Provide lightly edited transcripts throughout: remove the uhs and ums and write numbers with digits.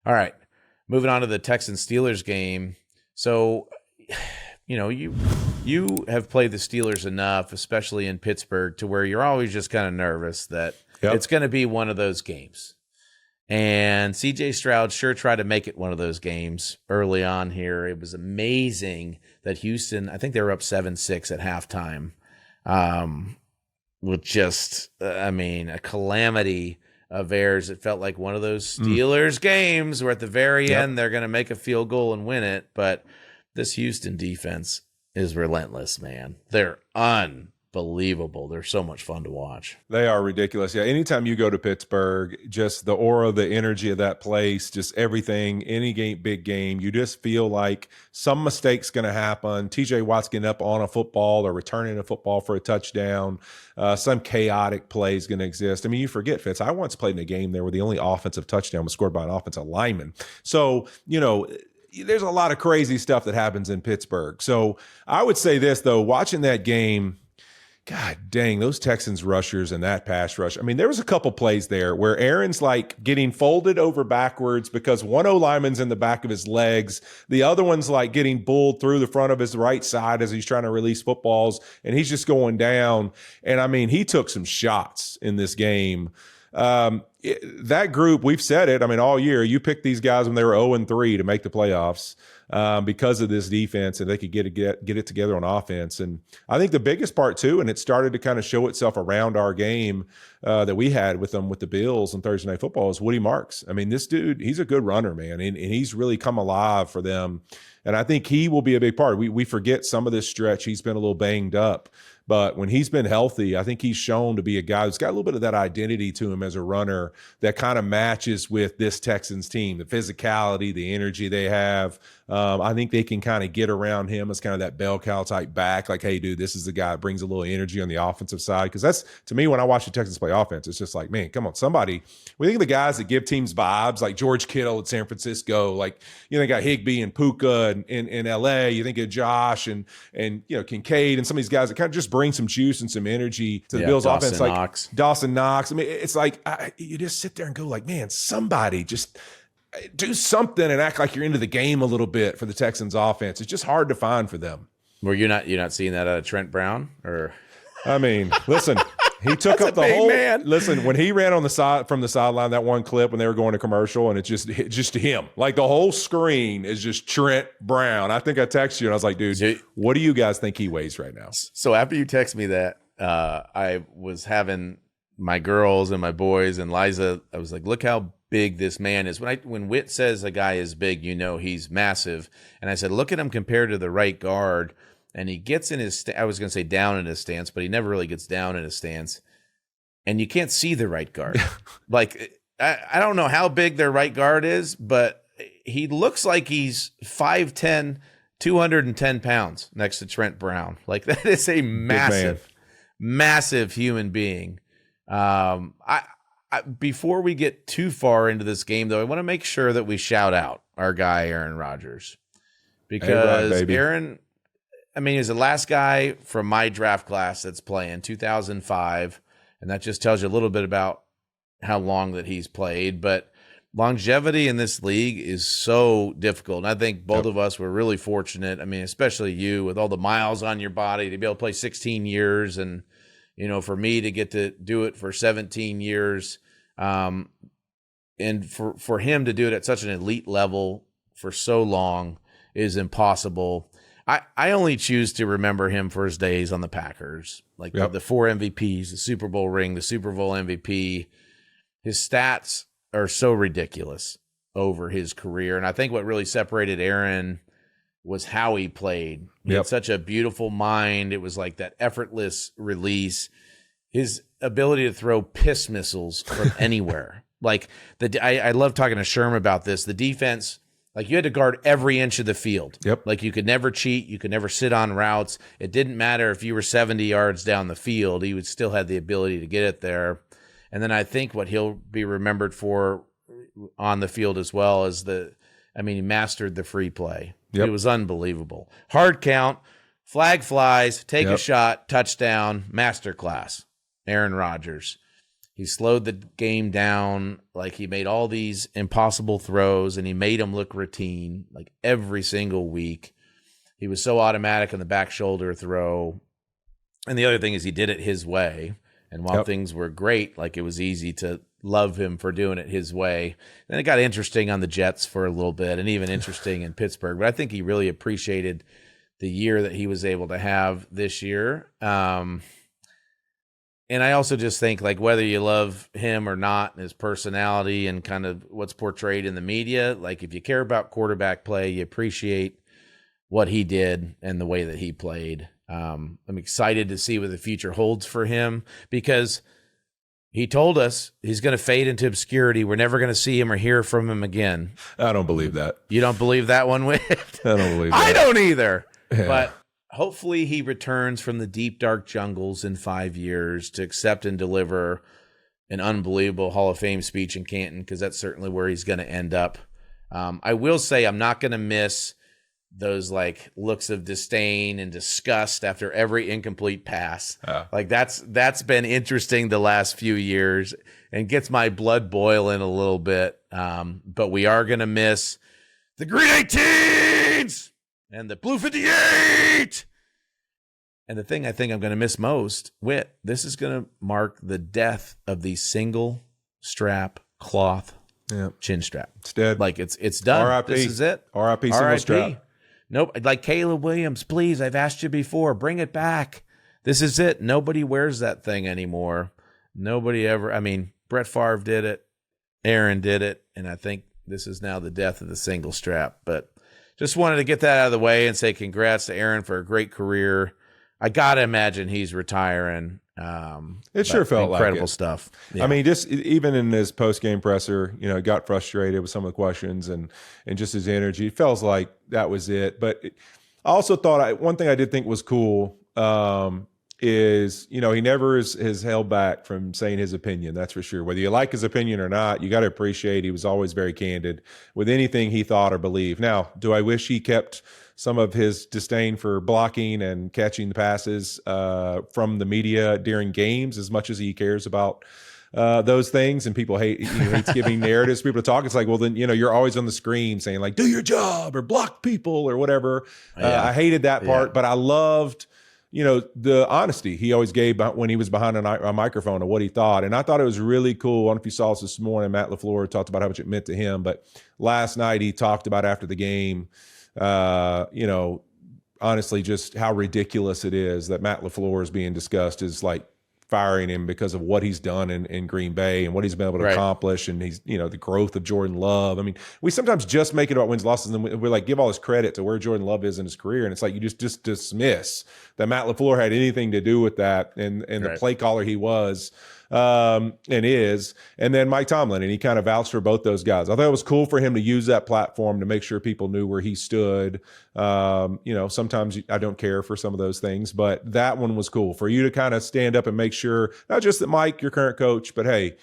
All right. Moving on to the Texans Steelers game. So, you have played the Steelers enough, especially in Pittsburgh, to where you're always just kind of nervous that it's going to be one of those games. And CJ Stroud sure tried to make it one of those games early on here. It was amazing that Houston, I think they were up 7-6 at halftime, with just, a calamity of errors. It felt like one of those Steelers games where at the very end they're going to make a field goal and win it. But this Houston defense is relentless, man. They're unbelievable. They're so much fun to watch. They are ridiculous. Yeah, anytime you go to Pittsburgh, just the aura, the energy of that place, just everything, any game, big game, you just feel like some mistake's going to happen. TJ Watt's getting up on a football or returning a football for a touchdown. Some chaotic play is going to exist. I mean, you forget, Fitz, I once played in a game there where the only offensive touchdown was scored by an offensive lineman. So, there's a lot of crazy stuff that happens in Pittsburgh. So I would say this, though, watching that game, God dang, those Texans rushers and that pass rush. I mean, there was a couple plays there where Aaron's like getting folded over backwards because one O-lineman's in the back of his legs. The other one's like getting bulled through the front of his right side as he's trying to release footballs, and he's just going down. And I mean, he took some shots in this game. That group, we've said it, I mean, all year, you picked these guys when they were 0-3 to make the playoffs because of this defense, and they could get it together on offense. And I think the biggest part, too, and it started to kind of show itself around our game that we had with them with the Bills on Thursday Night Football, is Woody Marks. I mean, this dude, he's a good runner, man, and he's really come alive for them. And I think he will be a big part. We forget some of this stretch. He's been a little banged up. But when he's been healthy, I think he's shown to be a guy who's got a little bit of that identity to him as a runner that kind of matches with this Texans team, the physicality, the energy they have. I think they can kind of get around him as kind of that bell cow type back. Like, hey, dude, this is the guy that brings a little energy on the offensive side. Because that's, to me, when I watch the Texans play offense, it's just like, man, come on, somebody. We think of the guys that give teams vibes, like George Kittle at San Francisco. Like, they got Higbee and Puka in L.A. You think of Josh and Kincaid and some of these guys that kind of just bring some juice and some energy to the Bills offense, like Dawson Knox. I mean, it's like you just sit there and go like, man, somebody just do something and act like you're into the game a little bit for the Texans offense. It's just hard to find for them. Were you're not seeing that out of Trent Brown? Or I mean, listen, he took up the whole man. Listen, when he ran on the side from the sideline, that one clip when they were going to commercial, and it's just him. Like the whole screen is just Trent Brown. I think I texted you and I was like, dude, what do you guys think he weighs right now? So after you text me that, I was having my girls and my boys and Liza, I was like, look how big this man is. When Whit says a guy is big, he's massive. And I said, look at him compared to the right guard. And he gets in his, I was going to say down in his stance, but he never really gets down in his stance. And you can't see the right guard. Like, I don't know how big their right guard is, but he looks like he's 5'10", 210 pounds next to Trent Brown. Like, that is a massive human being. Before we get too far into this game, though, I want to make sure that we shout out our guy, Aaron Rodgers. Because Aaron, he's the last guy from my draft class that's playing, 2005. And that just tells you a little bit about how long that he's played. But longevity in this league is so difficult. And I think both of us were really fortunate. I mean, especially you with all the miles on your body to be able to play 16 years. And, for me to get to do it for 17 years. And for him to do it at such an elite level for so long is impossible. I only choose to remember him for his days on the Packers, like the 4 MVPs, the Super Bowl ring, the Super Bowl MVP. His stats are so ridiculous over his career. And I think what really separated Aaron was how he played. He had such a beautiful mind. It was like that effortless release. His ability to throw piss missiles from anywhere. Like I love talking to Sherm about this. The defense, like you had to guard every inch of the field. Like you could never cheat. You could never sit on routes. It didn't matter if you were 70 yards down the field. He would still have the ability to get it there. And then I think what he'll be remembered for on the field as well is he mastered the free play. It was unbelievable. Hard count, flag flies, take a shot, touchdown, masterclass. Aaron Rodgers. He slowed the game down. Like, he made all these impossible throws, and he made them look routine, like every single week. He was so automatic on the back shoulder throw. And the other thing is he did it his way. And while things were great, like, it was easy to love him for doing it his way. Then it got interesting on the Jets for a little bit, and even interesting in Pittsburgh. But I think he really appreciated the year that he was able to have this year. And I also just think, like, whether you love him or not, and his personality and kind of what's portrayed in the media, like, if you care about quarterback play, you appreciate what he did and the way that he played. I'm excited to see what the future holds for him, because he told us he's going to fade into obscurity. We're never going to see him or hear from him again. I don't believe that. You don't believe that one, Whit? I don't believe that. I don't either. Yeah. But hopefully he returns from the deep, dark jungles in 5 years to accept and deliver an unbelievable Hall of Fame speech in Canton, because that's certainly where he's going to end up. I will say I'm not going to miss those, like, looks of disdain and disgust after every incomplete pass. Like, that's been interesting the last few years and gets my blood boiling a little bit. But we are going to miss the Green 18s and the Blue 58. And the thing I think I'm going to miss most, Whit, this is going to mark the death of the single strap cloth chin strap. It's dead. Like, it's done. R.I.P. This is it. R.I.P. single strap. Nope. Like Caleb Williams, please, I've asked you before, bring it back. This is it. Nobody wears that thing anymore. Nobody ever. I mean, Brett Favre did it. Aaron did it. And I think this is now the death of the single strap. But just wanted to get that out of the way and say congrats to Aaron for a great career. I got to imagine he's retiring. It sure felt like incredible stuff. Yeah. I mean, just even in his post-game presser, got frustrated with some of the questions and just his energy. It feels like that was it. But I also thought one thing I did think was cool is, he never has held back from saying his opinion. That's for sure. Whether you like his opinion or not, you got to appreciate he was always very candid with anything he thought or believed. Now, do I wish he kept some of his disdain for blocking and catching the passes from the media during games as much as he cares about those things, and people hates giving narratives for people to talk? It's like, well, then, you're always on the screen saying, like, do your job or block people or whatever. I hated that part, but I loved, the honesty he always gave when he was behind a microphone of what he thought. And I thought it was really cool. I don't know if you saw this morning, Matt LaFleur talked about how much it meant to him, but last night he talked about after the game, honestly, just how ridiculous it is that Matt LaFleur is being discussed as, like, firing him because of what he's done in Green Bay and what he's been able to accomplish. And he's, the growth of Jordan Love. I mean, we sometimes just make it about wins, losses, and then we're like, give all this credit to where Jordan Love is in his career. And it's like, you just dismiss that Matt LaFleur had anything to do with that and the play caller he was. And is, and then Mike Tomlin, and he kind of vouched for both those guys. I thought it was cool for him to use that platform to make sure people knew where he stood. Sometimes I don't care for some of those things, but that one was cool for you to kind of stand up and make sure, not just that Mike, your current coach, but hey,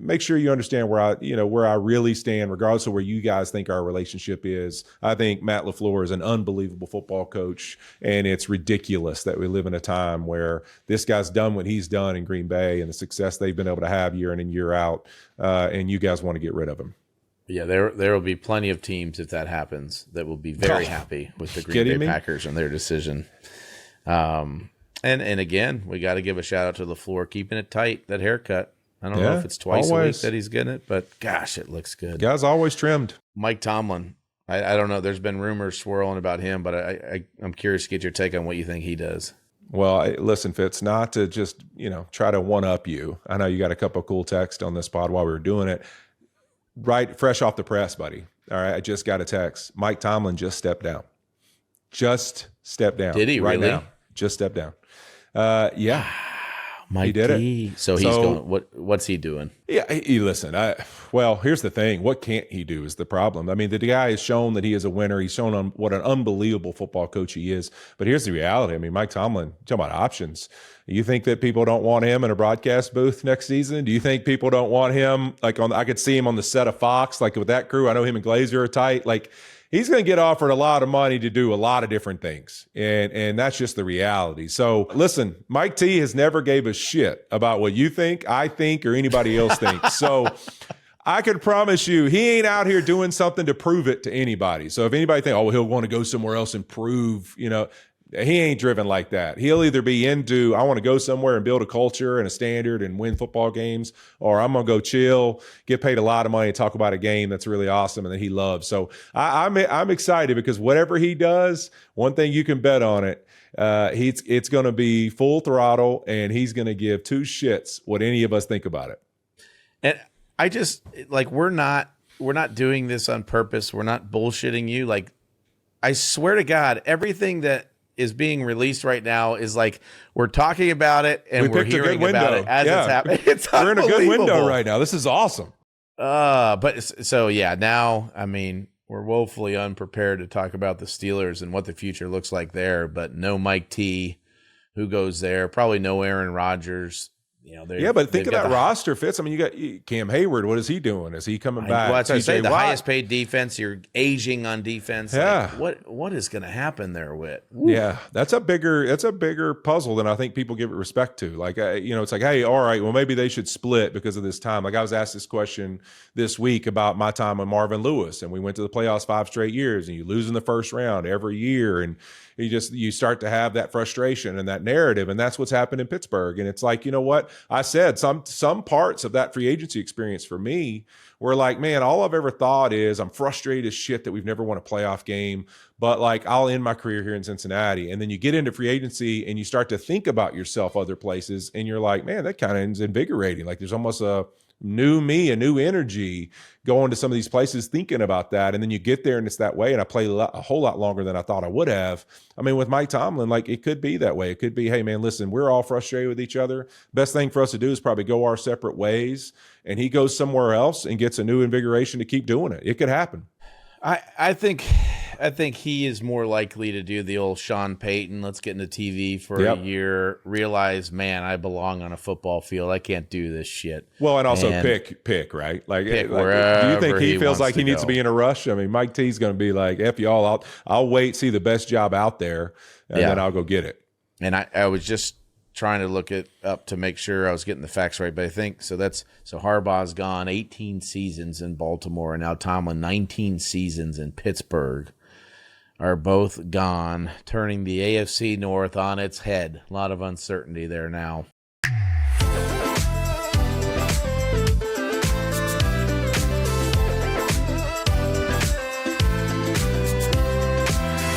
make sure you understand where I really stand, regardless of where you guys think our relationship is. I think Matt LaFleur is an unbelievable football coach, and it's ridiculous that we live in a time where this guy's done what he's done in Green Bay and the success they've been able to have year in and year out, and you guys want to get rid of him. Yeah, there will be plenty of teams, if that happens, that will be very happy with the Green Bay Packers and their decision. And again, we got to give a shout out to LaFleur keeping it tight, that haircut. I don't know if it's twice a week that he's getting it, but gosh, it looks good. Guy's always trimmed. Mike Tomlin. I don't know. There's been rumors swirling about him, but I'm curious to get your take on what you think he does. Well, listen, Fitz, not to just, try to one-up you. I know you got a couple of cool texts on this pod while we were doing it. Right, fresh off the press, buddy. All right, I just got a text. Mike Tomlin just stepped down. Just stepped down. Did he right really? Now. Just stepped down. Yeah. Mikey. He did it. So he's going. What's he doing? Yeah, listen. Well, here's the thing. What can't he do is the problem. I mean, the guy has shown that he is a winner. He's shown what an unbelievable football coach he is. But here's the reality. I mean, Mike Tomlin, talking about options. You think that people don't want him in a broadcast booth next season? Do you think people don't want him? Like I could see him on the set of Fox, like with that crew. I know him and Glazer are tight. Like he's going to get offered a lot of money to do a lot of different things. And that's just the reality. So listen, Mike T has never gave a shit about what you think, I think, or anybody else thinks. So I can promise you he ain't out here doing something to prove it to anybody. So if anybody think, oh, he'll want to go somewhere else and prove, he ain't driven like that. He'll either be into, I want to go somewhere and build a culture and a standard and win football games, or I'm going to go chill, get paid a lot of money and talk about a game that's really awesome and that he loves. So I'm excited because whatever he does, one thing you can bet on it, it's going to be full throttle, and he's going to give two shits what any of us think about it. And I just we're not doing this on purpose. We're not bullshitting you. Like, I swear to God, everything that is being released right now is we're talking about it and we're hearing about it as it's happening. We're in a good window right now. This is awesome. But so yeah, now I mean we're woefully unprepared to talk about the Steelers and what the future looks like there. But no Mike T, who goes there? Probably no Aaron Rodgers. But think of that roster, Fitz. I mean, you got Cam Hayward. What is he doing? Is he coming back? Well, that's what I say. The highest paid defense. You're aging on defense. Yeah. What is going to happen there, Whit? Woo. Yeah, that's a bigger puzzle than I think people give it respect to. It's like, hey, all right, well, maybe they should split because of this time. Like I was asked this question this week about my time with Marvin Lewis, and we went to the playoffs 5 straight years, and you lose in the first round every year, and you start to have that frustration and that narrative, and that's what's happened in Pittsburgh. And it's like, you know what? I said some parts of that free agency experience for me were like, man, all I've ever thought is I'm frustrated as shit that we've never won a playoff game, but I'll end my career here in Cincinnati. And then you get into free agency and you start to think about yourself other places, and you're like, man, that kind of is invigorating. Like there's almost a new me, a new energy going to some of these places thinking about that. And then you get there and it's that way. And I played a whole lot longer than I thought I would have. I mean, with Mike Tomlin, it could be that way. It could be, hey man, listen, we're all frustrated with each other. Best thing for us to do is probably go our separate ways. And he goes somewhere else and gets a new invigoration to keep doing it. It could happen. I think he is more likely to do the old Sean Payton, let's get into TV for a year, realize, man, I belong on a football field. I can't do this shit. Well, and also pick, right? Pick do you think he feels like he needs to be in a rush? I mean, Mike T's going to be like, F y'all, I'll wait, see the best job out there, and then I'll go get it. And I was just trying to look it up to make sure I was getting the facts right, but I think so. So Harbaugh's gone 18 seasons in Baltimore, and now Tomlin 19 seasons in Pittsburgh are both gone, turning the AFC North on its head. A lot of uncertainty there now.